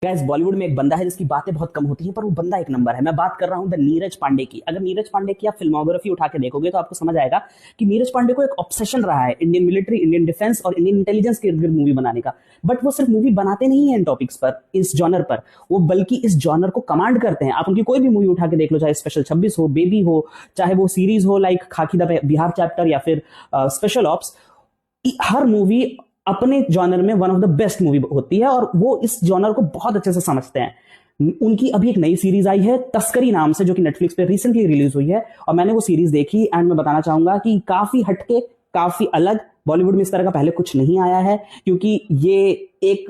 Guys Bollywood में एक बंदा है जिसकी बातें बहुत कम होती हैं पर वो बंदा एक नंबर है। मैं बात कर रहा हूं द नीरज पांडे की। अगर नीरज पांडे की आप फिल्मोग्राफी उठा के देखोगे तो आपको समझ आएगा कि नीरज पांडे को एक ऑब्सेशन रहा है इंडियन मिलिट्री, इंडियन डिफेंस और इंडियन इंटेलिजेंस के इर्द गिर्द मूवी बनाने का। बट वो सिर्फ मूवी बनाते नहीं है इन टॉपिक्स पर, इस जॉनर पर, वो बल्कि इस जॉनर को कमांड करते हैं। आप उनकी कोई भी मूवी उठा के देख लो, चाहे स्पेशल 26 हो, बेबी हो, चाहे वो सीरीज हो लाइक खाकी द बिहार चैप्टर या फिर स्पेशल ऑप्स, हर मूवी अपने जॉनर में one of the best movie होती है और वो इस जॉनर को बहुत अच्छे से समझते हैं। उनकी अभी एक नई सीरीज आई है तस्करी नाम से, जो कि नेटफ्लिक्स पे रिसेंटली रिलीज हुई है और मैंने वो सीरीज देखी एंड मैं बताना चाहूंगा कि काफी हटके, काफी अलग। बॉलीवुड में इस तरह का पहले कुछ नहीं आया है, क्योंकि ये एक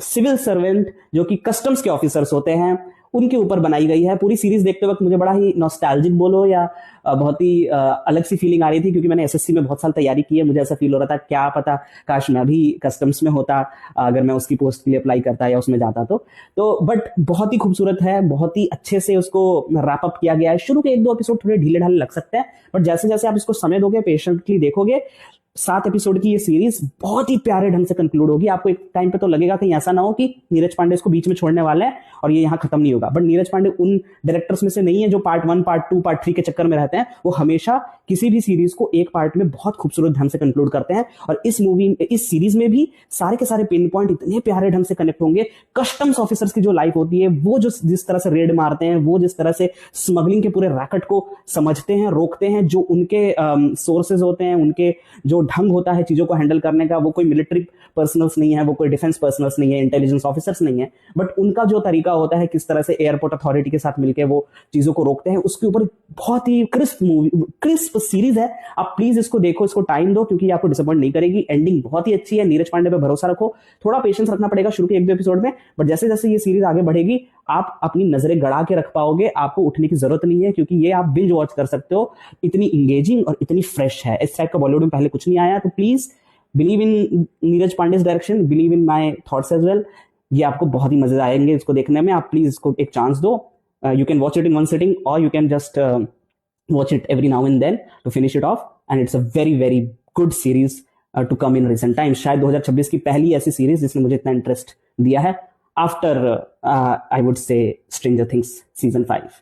सिविल सर्वेंट जो कि कस्टम्स के ऑफिसर्स होते हैं उनके ऊपर बनाई गई है। पूरी सीरीज देखते वक्त मुझे बड़ा ही नॉस्टैल्जिक बोलो या बहुत ही अलग सी फीलिंग आ रही थी, क्योंकि मैंने एसएससी में बहुत साल तैयारी की है। मुझे ऐसा फील हो रहा था क्या पता काश मैं भी कस्टम्स में होता, अगर मैं उसकी पोस्ट के लिए अप्लाई करता या उसमें जाता तो बट बहुत ही खूबसूरत है, बहुत ही अच्छे से उसको रैप अप किया गया है। शुरू के 1-2 एपिसोड थोड़े ढीले ढाले लग सकते हैं, बट जैसे जैसे आप इसको समय दोगे, पेशेंटली देखोगे, 7 एपिसोड की ये सीरीज बहुत ही प्यारे ढंग से कंक्लूड होगी। आपको एक टाइम पे तो लगेगा कहीं ऐसा ना हो कि नीरज पांडे इसको बीच में छोड़ने वाले हैं और ये यहाँ खत्म नहीं होगा। बट नीरज पांडे उन डायरेक्टर्स में से नहीं है जो पार्ट 1, पार्ट 2, पार्ट 3 के चक्कर में रहते हैं। वो हमेशा किसी भी सीरीज को एक पार्ट में बहुत खूबसूरत ढंग से कंक्लूड करते हैं और इस सीरीज में भी सारे के सारे पिन पॉइंट इतने प्यारे ढंग से कनेक्ट होंगे। कस्टम्स ऑफिसर्स की जो लाइफ होती है, वो जो जिस तरह से रेड मारते हैं, वो जिस तरह से स्मगलिंग के पूरे रैकेट को समझते हैं, रोकते हैं, जो उनके सोर्सेज होते हैं, उनके जो ढंग होता है चीजों को हैंडल करने का, वो कोई मिलिट्री पर्सनल्स नहीं है, वो कोई डिफेंस पर्सनल्स नहीं है, इंटेलिजेंस ऑफिसर्स नहीं है, बट उनका जो तरीका होता है किस तरह से एयरपोर्ट अथॉरिटी के साथ मिलकर वो चीजों को रोकते हैं, उसके ऊपर बहुत ही क्रिस्प सीरीज है। आप प्लीज इसको देखो, इसको टाइम दो, क्योंकि आपको डिसअपॉइंट नहीं करेगी। एंडिंग बहुत ही अच्छी है। नीरज पांडे पे भरोसा रखो। थोड़ा पेशेंस रखना पड़ेगा शुरू के 1-2 एपिसोड में, बट जैसे जैसे ये सीरीज आगे बढ़ेगी आप अपनी नजरें गड़ा के रख पाओगे। आपको उठने की जरूरत नहीं है, क्योंकि ये आप बिंज वॉच कर सकते हो। इतनी इंगेजिंग और इतनी फ्रेश है। इस टाइप का बॉलीवुड में पहले कुछ नहीं आया। तो please believe in Neeraj Pandey's direction, believe in my thoughts as well. ये आपको बहुत ही मजे आएंगे इसको देखने में। आप प्लीज इसको एक चांस दो। You can watch it in one sitting और you can just watch it every now and then to finish it off, and it's a very very good series to come in recent time. शायद 2026 की पहली ऐसी series जिसने मुझे इतना interest दिया है after I would say stranger things season 5।